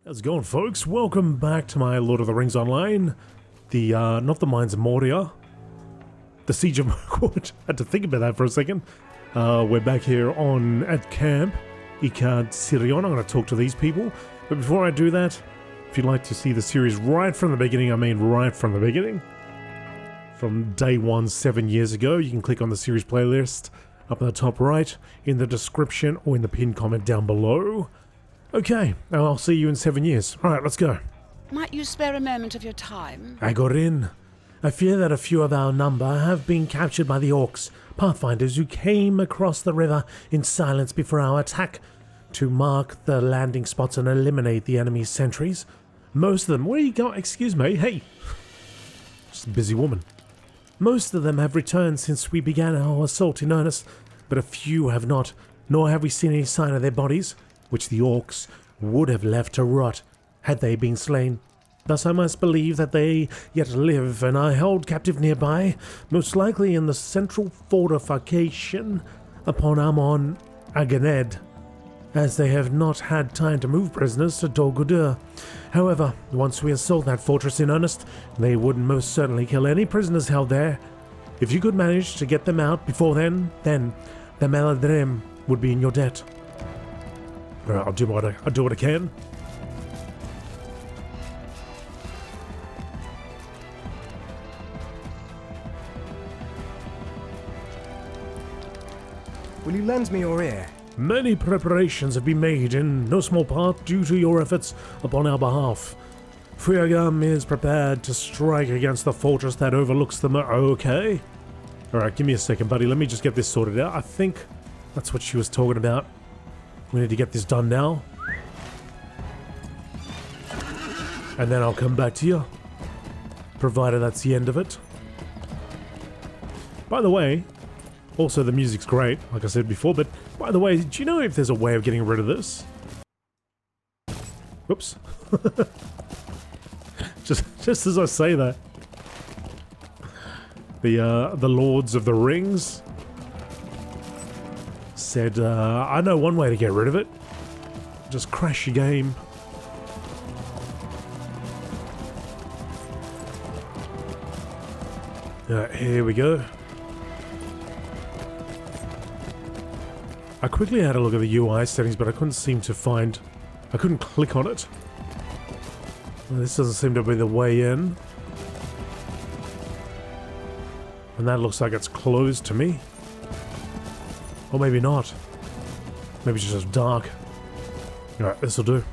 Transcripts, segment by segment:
How's it going, folks? Welcome back to my Lord of the Rings Online. Not the Mines of Moria. The Siege of Mirkwood. Had to think about that for a second. We're back here at camp. Ikad Sirion. I'm going to talk to these people. But before I do that, if you'd like to see the series right from the beginning, I mean right from the beginning, from day one 7 years ago, you can click on the series playlist up in the top right, in the description, or in the pinned comment down below. Okay, now I'll see you in 7 years. Alright, let's go. Might you spare a moment of your time? I got in. I fear that a few of our number have been captured by the orcs, pathfinders who came across the river in silence before our attack to mark the landing spots and eliminate the enemy's sentries. Most of them... Where you going? Excuse me. Hey. Just a busy woman. Most of them have returned since we began our assault in earnest, but a few have not, nor have we seen any sign of their bodies, which the orcs would have left to rot had they been slain. Thus I must believe that they yet live and are held captive nearby, most likely in the central fortification upon Amon Aganed, as they have not had time to move prisoners to Dol Guldur. However, once we assault that fortress in earnest, they would most certainly kill any prisoners held there. If you could manage to get them out before then the Meladrim would be in your debt. Alright, I'll do what I can. Will you lend me your ear? Many preparations have been made, in no small part due to your efforts upon our behalf. Friagam is prepared to strike against the fortress that overlooks the Okay. Alright, give me a second, buddy. Let me just get this sorted out. I think that's what she was talking about. We need to get this done now. And then I'll come back to you, provided that's the end of it. By the way, also the music's great, like I said before, but by the way, do you know if there's a way of getting rid of this? Whoops. just as I say that. The Lords of the Rings said, I know one way to get rid of it. Just crash your game. Here we go. I quickly had a look at the UI settings, but I couldn't seem to find... I couldn't click on it. Well, this doesn't seem to be the way in. And that looks like it's closed to me. Or maybe not. Maybe it's just dark. Alright, this'll do.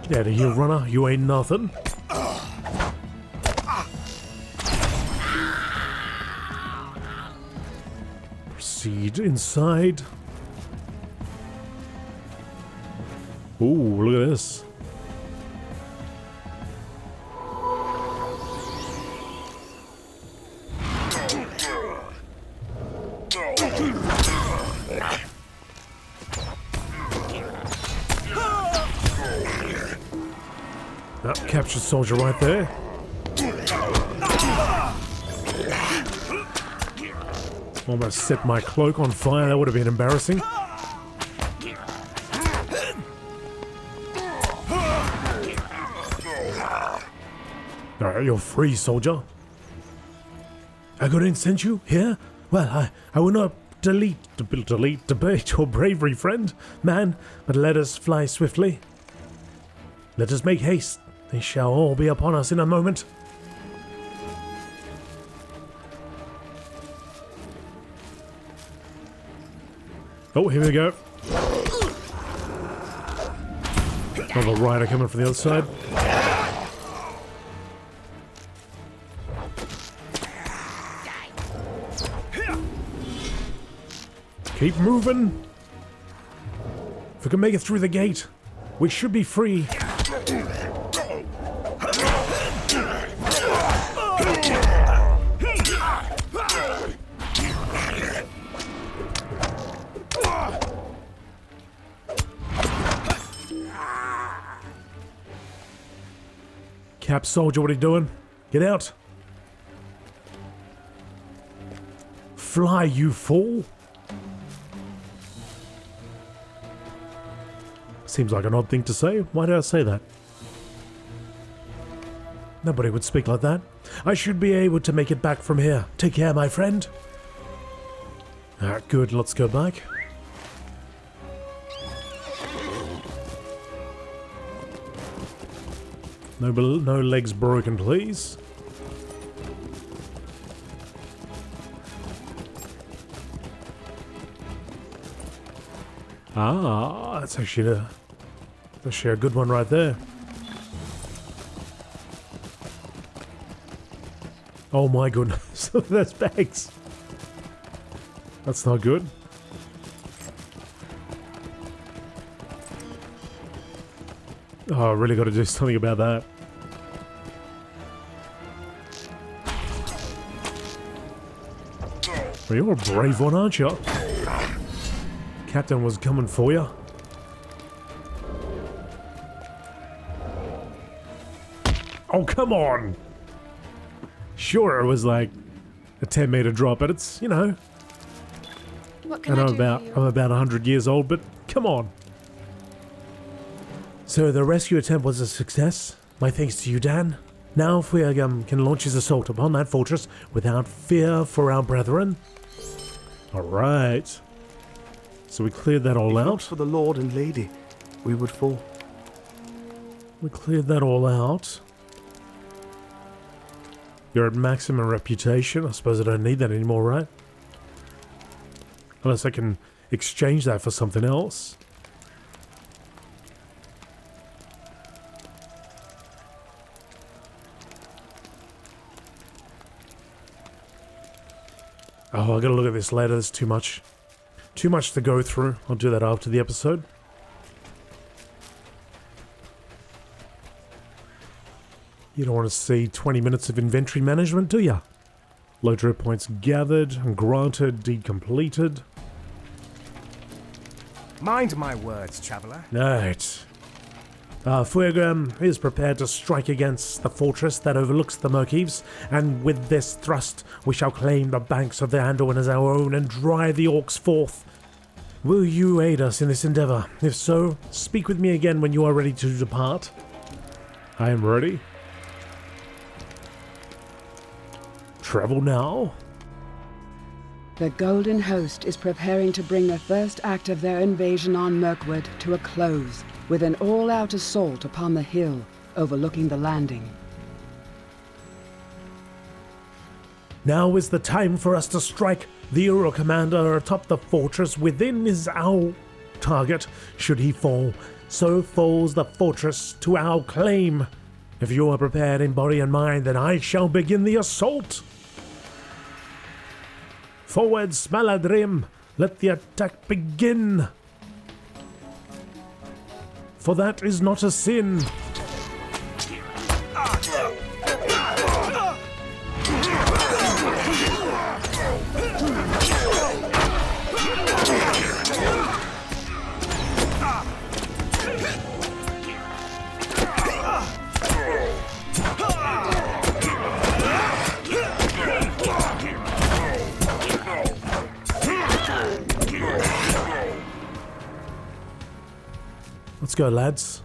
Get out of here, runner. You ain't nothing. Proceed inside. Ooh, look at this. Captured soldier right there. Almost set my cloak on fire. That would have been embarrassing. Alright, you're free, soldier. Agorin sent you here? Well, I will not debate your bravery, friend, man, but let us fly swiftly. Let us make haste. They shall all be upon us in a moment. Oh, here we go. Another rider coming from the other side. Keep moving. If we can make it through the gate, we should be free. Cap soldier, what are you doing? Get out. Fly, you fool. Seems like an odd thing to say. Why did I say that? Nobody would speak like that. I should be able to make it back from here. Take care, my friend. Good, let's go back. No legs broken, please. Ah, that's actually a good one right there. Oh my goodness, that's bags. That's not good. Oh, I really got to do something about that. Well, you're a brave one, aren't you? Captain was coming for you. Oh, come on! Sure, it was like a 10-meter drop, but it's, you know... What can I do for you? I'm about 100 years old, but come on. So the rescue attempt was a success. My thanks to you, Dan. Now if we can launch his assault upon that fortress without fear for our brethren. Alright. So we cleared that all out. For the Lord and Lady, we would fall. We cleared that all out. You're at maximum reputation. I suppose I don't need that anymore, right? Unless I can exchange that for something else. Oh, I gotta look at this later. There's too much. Too much to go through. I'll do that after the episode. You don't want to see 20 minutes of inventory management, do you? Lotro points gathered and granted, deed completed. Mind my words, traveller. Right. Fuegram is prepared to strike against the fortress that overlooks the Mirkwood, and with this thrust we shall claim the banks of the Anduin as our own and drive the orcs forth. Will you aid us in this endeavour? If so, speak with me again when you are ready to depart. I am ready. Travel now. The Golden Host is preparing to bring the first act of their invasion on Mirkwood to a close with an all-out assault upon the hill overlooking the landing. Now is the time for us to strike. The Ural commander atop the fortress within is our target. Should he fall, so falls the fortress to our claim. If you are prepared in body and mind, then I shall begin the assault. Forward, Smaladrim! Let the attack begin! For that is not a sin. Let's go, lads.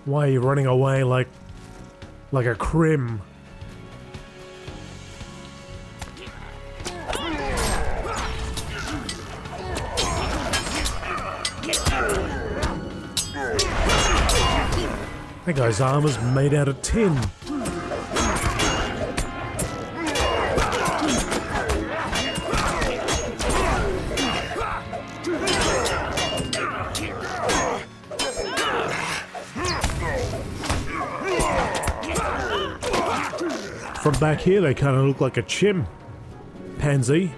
Why are you running away like a crim? That guy's armor's made out of tin. From back here, they kind of look like a chim. Pansy.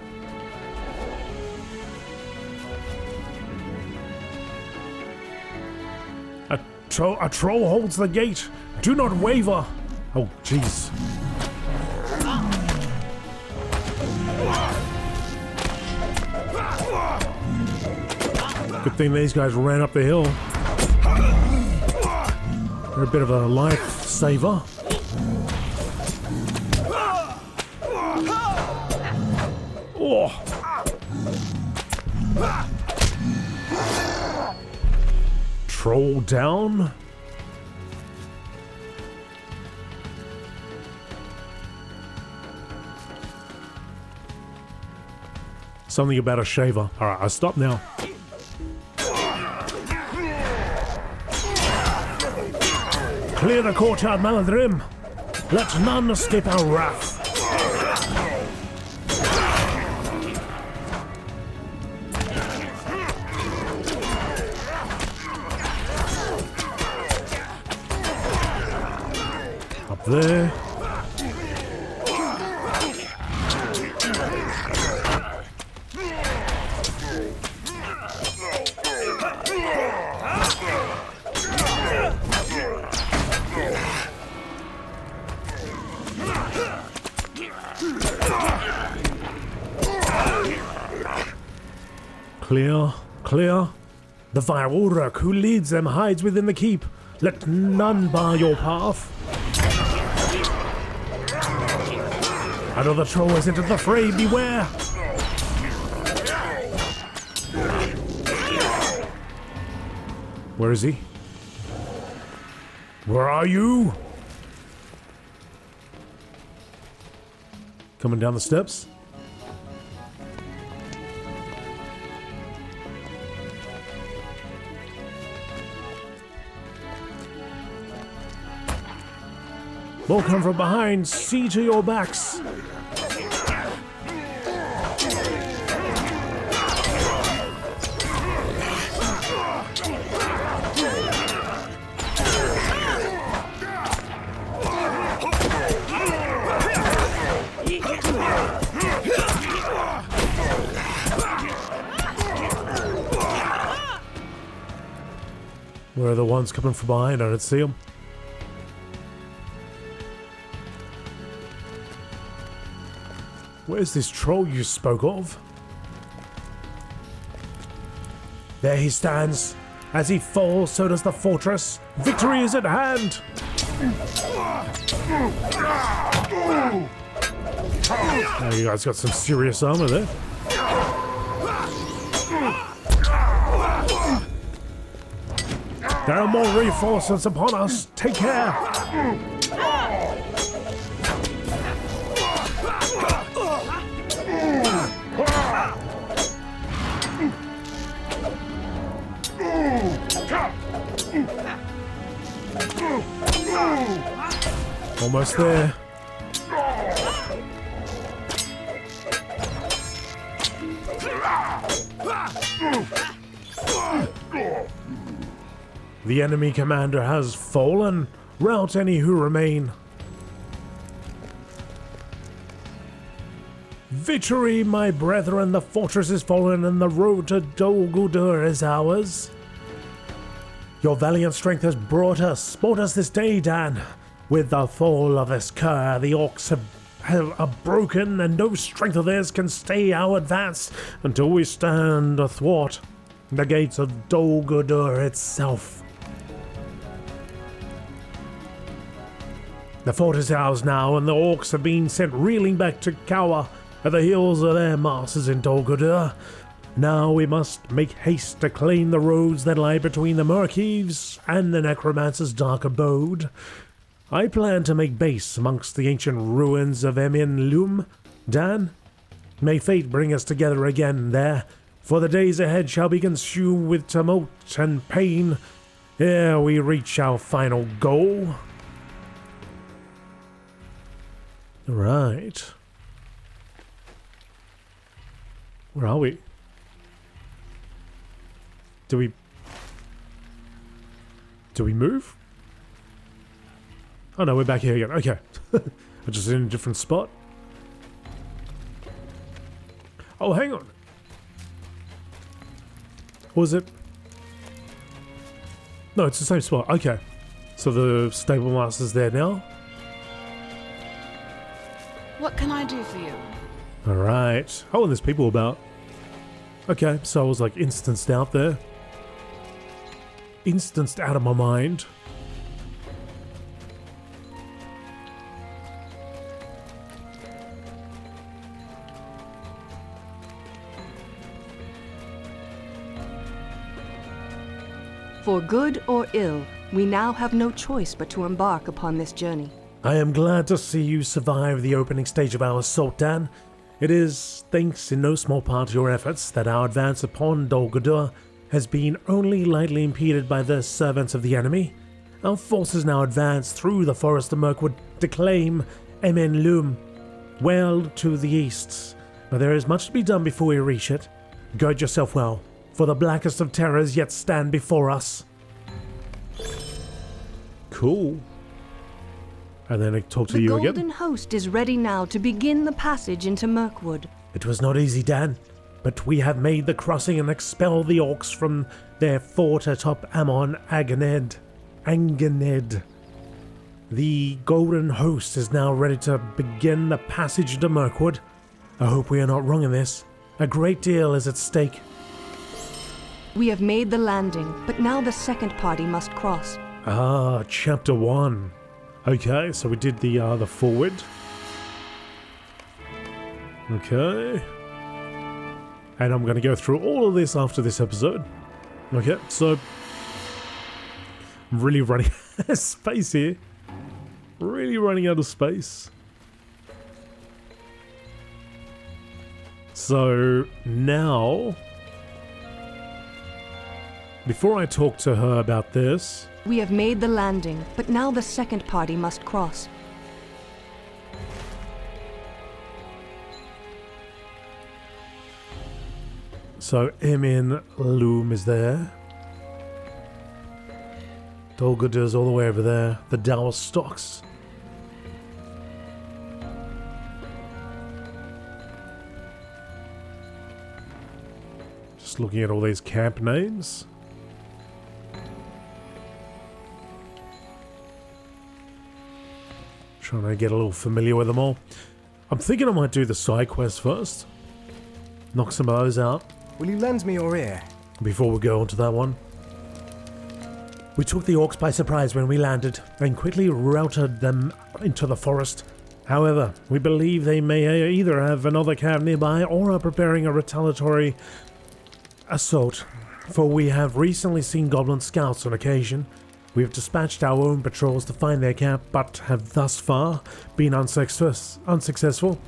A troll holds the gate. Do not waver. Oh, jeez. Good thing these guys ran up the hill. You're a bit of a lifesaver. Oh! Troll down. Something about a shaver. Alright, I stop now. Clear the courtyard, Maladrim. Let none escape our wrath. Up there. Clear, clear. The vile Uruk who leads them hides within the keep. Let none bar your path. Another troll has entered the fray, beware! Where is he? Where are you? Coming down the steps? More come from behind, see to your backs! Where are the ones coming from behind? I don't see them. Where's this troll you spoke of? There he stands. As he falls, so does the fortress. Victory is at hand! Oh, you guys got some serious armor there. There are more reinforcements upon us. Take care! Almost there. The enemy commander has fallen. Rout any who remain. Victory, my brethren, the fortress is fallen and the road to Dol Guldur is ours. Your valiant strength has brought us this day, Dan. With the fall of this cur, the orcs are broken and no strength of theirs can stay our advance until we stand athwart the gates of Dol Guldur itself. The fort is ours now, and the orcs have been sent reeling back to cower at the heels of their masters in Dol Guldur. Now we must make haste to claim the roads that lie between the Murkives and the Necromancer's dark abode. I plan to make base amongst the ancient ruins of Emin Lum, Dan. May fate bring us together again there, for the days ahead shall be consumed with tumult and pain ere we reach our final goal. Right. Where are we? Do we move? Oh no, we're back here again. Okay. I'm just in a different spot. Oh, hang on. Or was it? No, it's the same spot. Okay. So the stable master's there now. What can I do for you? Alright. Oh, and there's people about. Okay, so I was like instanced out there. Instanced out of my mind. For good or ill, we now have no choice but to embark upon this journey. I am glad to see you survive the opening stage of our assault, Dan. It is thanks in no small part to your efforts that our advance upon Dol Guldur has been only lightly impeded by the servants of the enemy. Our forces now advance through the forest of Mirkwood to claim Emen Lum, well to the east, but there is much to be done before we reach it. Guard yourself well, for the blackest of terrors yet stand before us. Cool. And then I talk to you again. The Golden Host is ready now to begin the passage into Mirkwood. It was not easy, Dan, but we have made the crossing and expelled the orcs from their fort atop Amon Anganed. The Golden Host is now ready to begin the passage into Mirkwood. I hope we are not wrong in this. A great deal is at stake. We have made the landing, but now the second party must cross. Ah, Chapter 1. Okay, so we did the forward. Okay. And I'm going to go through all of this after this episode. Okay, so I'm really running out of space here. Really running out of space. So now, before I talk to her about this, We have made the landing, but now the second party must cross. so Emin Loom is there. Dol Guldur's all the way over there. The Dow stocks. Just looking at all these camp names. Trying to get a little familiar with them all. I'm thinking I might do the side quest first. Knock some of those out Will you lend me your ear? before we go on to that one. We took the orcs by surprise when we landed and quickly routed them into the forest. However, we believe they may either have another camp nearby or are preparing a retaliatory assault, for we have recently seen goblin scouts on occasion. We have dispatched our own patrols to find their camp, but have thus far been unsuccessful.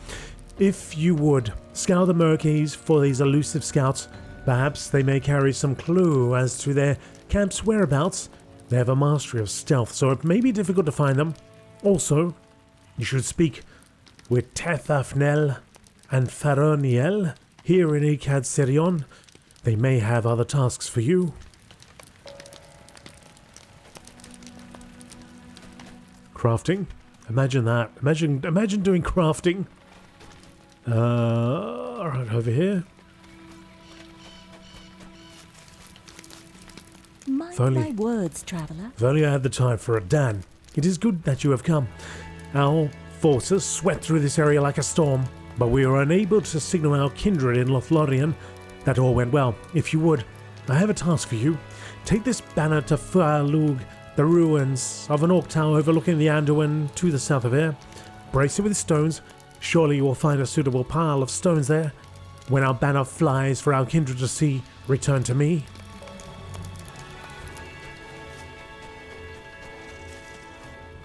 If you would, scour the Murkies for these elusive scouts. Perhaps they may carry some clue as to their camp's whereabouts. They have a mastery of stealth, so it may be difficult to find them. Also, you should speak with Tethafnel and Faroniel here in Ikad Sirion. They may have other tasks for you. Crafting? Imagine that. Imagine doing crafting. Right over here. Mind Only- my words, traveller. If only I had the time for it, Dan. It is good that you have come. Our forces swept through this area like a storm, but we were unable to signal our kindred in Lothlorien. That all went well. If you would, I have a task for you. Take this banner to Furlug, the ruins of an orc tower overlooking the Anduin to the south of here. Brace it with stones. Surely you will find a suitable pile of stones there. When our banner flies for our kindred to see, return to me.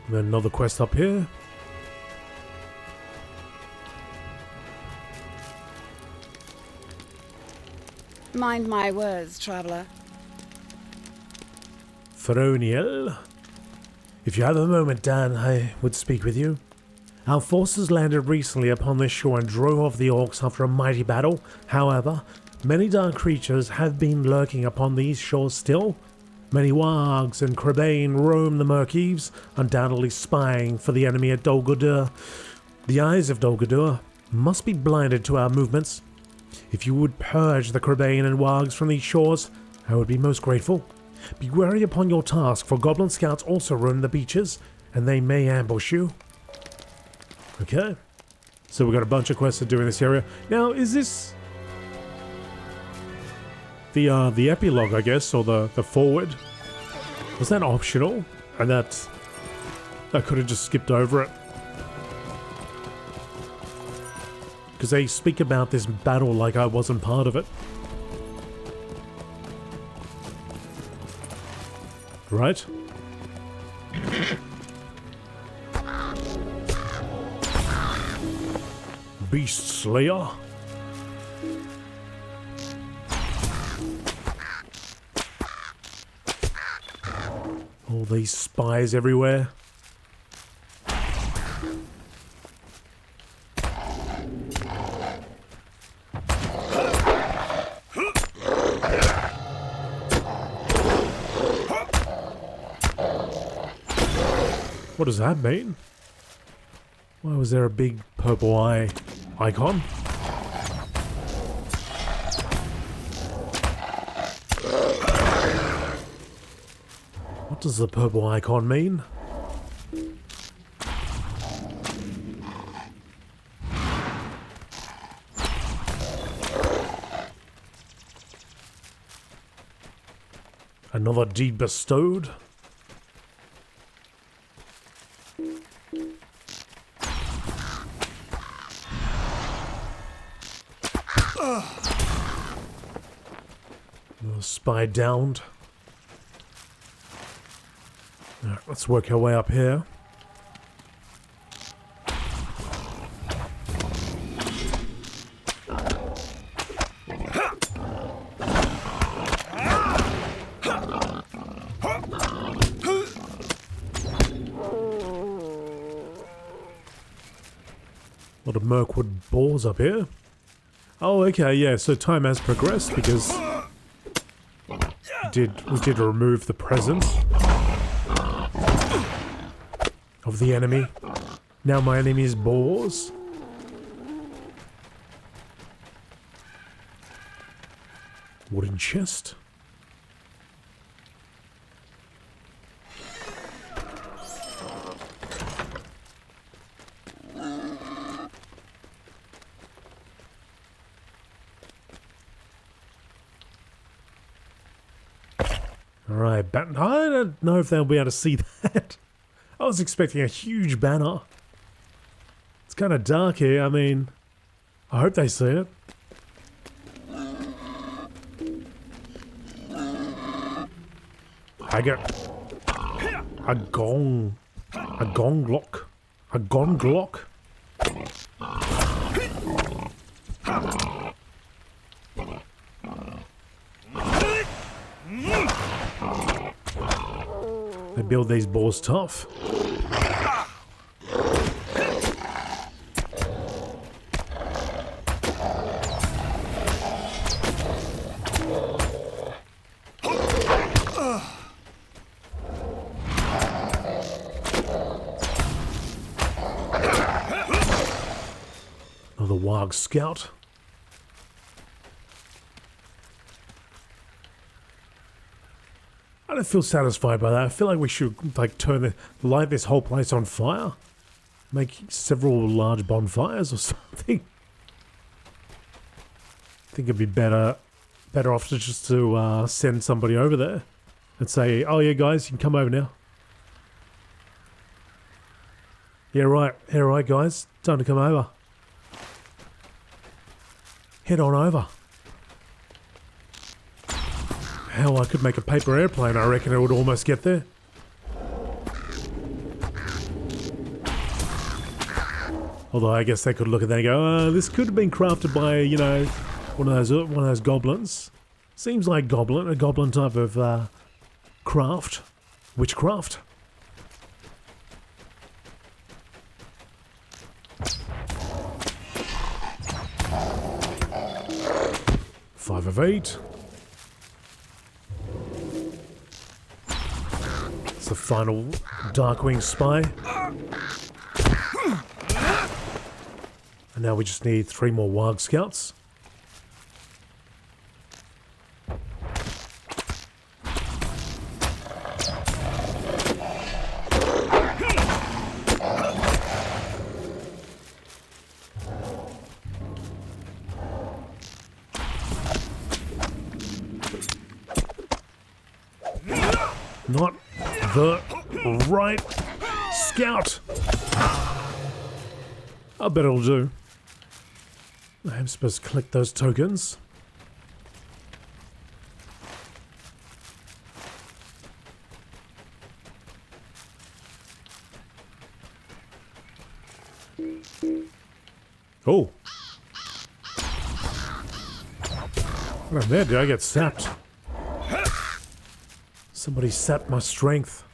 And then another quest up here. Mind my words, traveller. Faroniel. If you have a moment, Dan, I would speak with you. Our forces landed recently upon this shore and drove off the orcs after a mighty battle. However, many dark creatures have been lurking upon these shores still. Many wargs and crabane roam the Murkies, undoubtedly spying for the enemy at Dol Guldur. The eyes of Dol Guldur must be blinded to our movements. If you would purge the crabane and wargs from these shores, I would be most grateful. Be wary upon your task, for goblin scouts also roam the beaches, and they may ambush you. Okay, so we've got a bunch of quests to do in this area. Now, is this the epilogue, I guess, or the forward? Was that optional? And that I could have just skipped over it. Because they speak about this battle like I wasn't part of it. Right? Beast Slayer. All these spies everywhere. What does that mean? Why was there a big purple eye icon? What does the purple icon mean? Another deed bestowed? Spy downed. Alright, let's work our way up here. A lot of Mirkwood balls up here. Oh, okay, yeah, so time has progressed because we did remove the presence of the enemy. Now my enemy is boars. Wooden chest. Alright, I don't know if they'll be able to see that. I was expecting a huge banner. It's kind of dark here, I mean, I hope they see it. I got a gong glock. A gong glock. They build these balls tough. Another Warg Scout. I don't feel satisfied by that. I feel like we should like light this whole place on fire. Make several large bonfires or something. I think it'd be better off to just to send somebody over there and say, oh yeah guys, you can come over now. Yeah right guys, time to come over. Head on over. Hell, I could make a paper airplane, I reckon it would almost get there. Although I guess they could look at that and go, this could have been crafted by, you know, one of those goblins. Seems like a goblin type of craft. Witchcraft. Five of 8. It's the final Darkwing spy. And now we just need 3 more Warg Scouts. Not the right scout. I bet it'll do. I'm supposed to collect those tokens. Oh. What there? Did I get sapped? Somebody sapped my strength.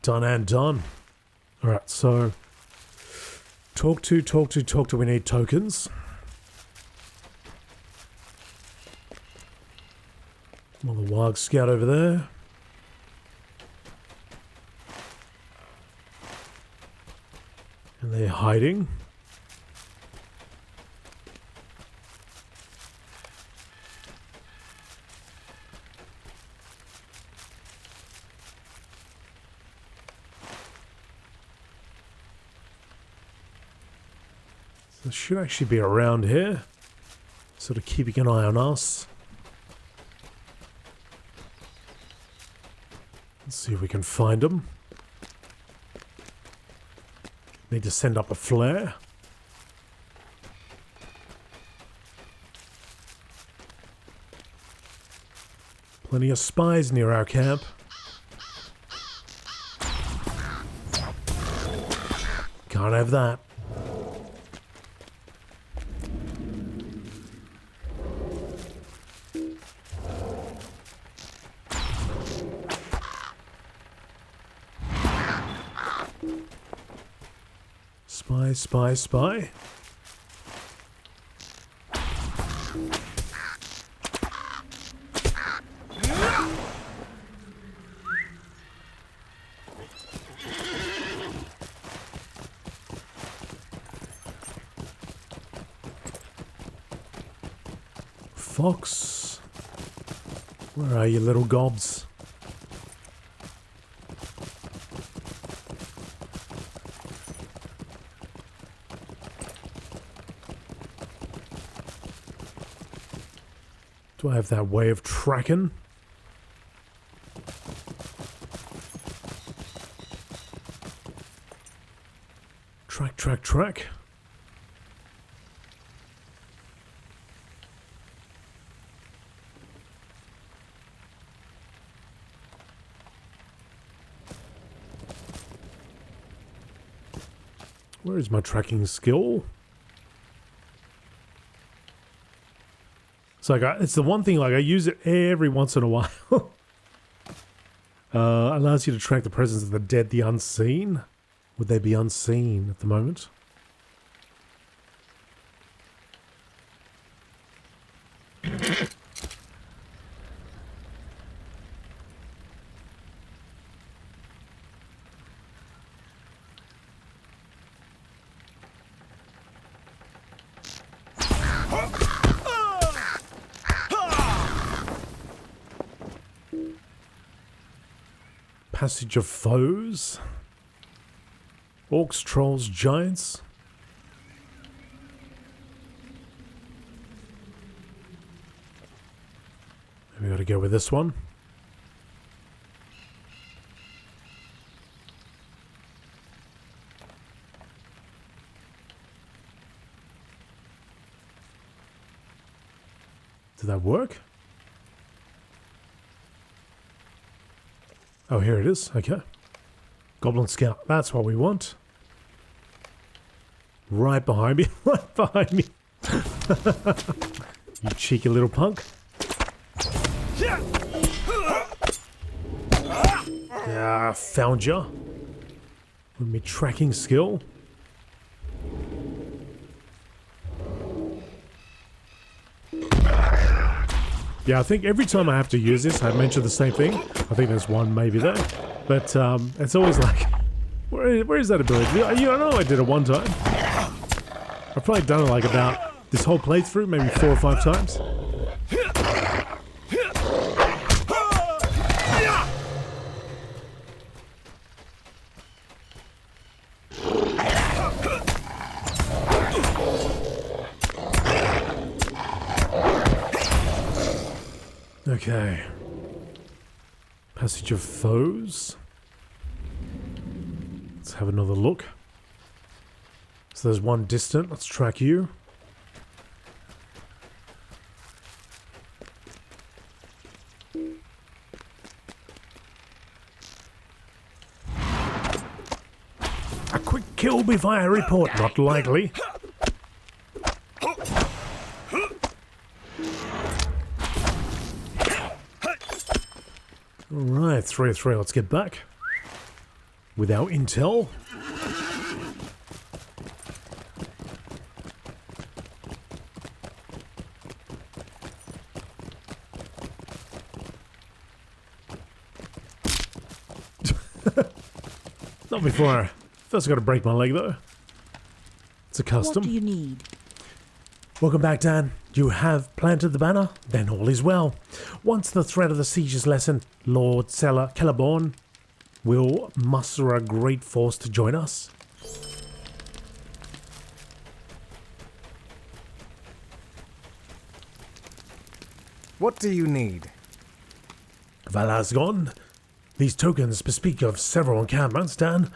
Done and done. Alright, so talk to. We need tokens. Well, the wild scout over there. And they're hiding. So should actually be around here. Sort of keeping an eye on us. Let's see if we can find them. Need to send up a flare. Plenty of spies near our camp. Can't have that. Spy. Fox, where are you, little gobs? Do I have that way of tracking? Track. Where is my tracking skill? It's like it's the one thing, like I use it every once in a while. Allows you to track the presence of the dead, the unseen. Would they be unseen at the moment? Passage of foes. Orcs, trolls, giants. We gotta go with this one. Did that work? Oh, here it is. Okay. Goblin Scout. That's what we want. Right behind me. Right behind me. You cheeky little punk. Ah, found ya. With me tracking skill. Yeah, I think every time I have to use this, I mention the same thing. I think there's one maybe there. But it's always like, where is that ability? You know, I did it one time. I've probably done it like about this whole playthrough, maybe 4 or 5 times. Okay. Passage of foes. Let's have another look. So there's one distant. Let's track you. A quick kill before I report. Not likely. Alright, 3-3. Let's get back. Without intel. Not before. First I gotta break my leg though. It's a custom. What do you need? Welcome back, Dan. You have planted the banner? Then all is well. Once the threat of the siege is lessened, Lord Celeborn will muster a great force to join us. What do you need? Valah's gone. These tokens bespeak of several encampments, Dan.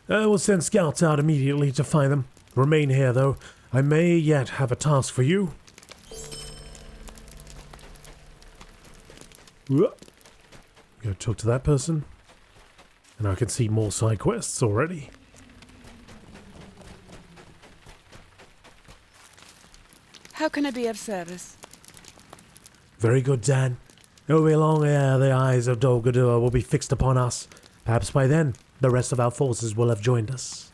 I will send scouts out immediately to find them. Remain here, though. I may yet have a task for you. Go talk to that person. And I can see more side quests already. How can I be of service? Very good, Dan. It will be long ere the eyes of Dol Guldur will be fixed upon us. Perhaps by then, the rest of our forces will have joined us.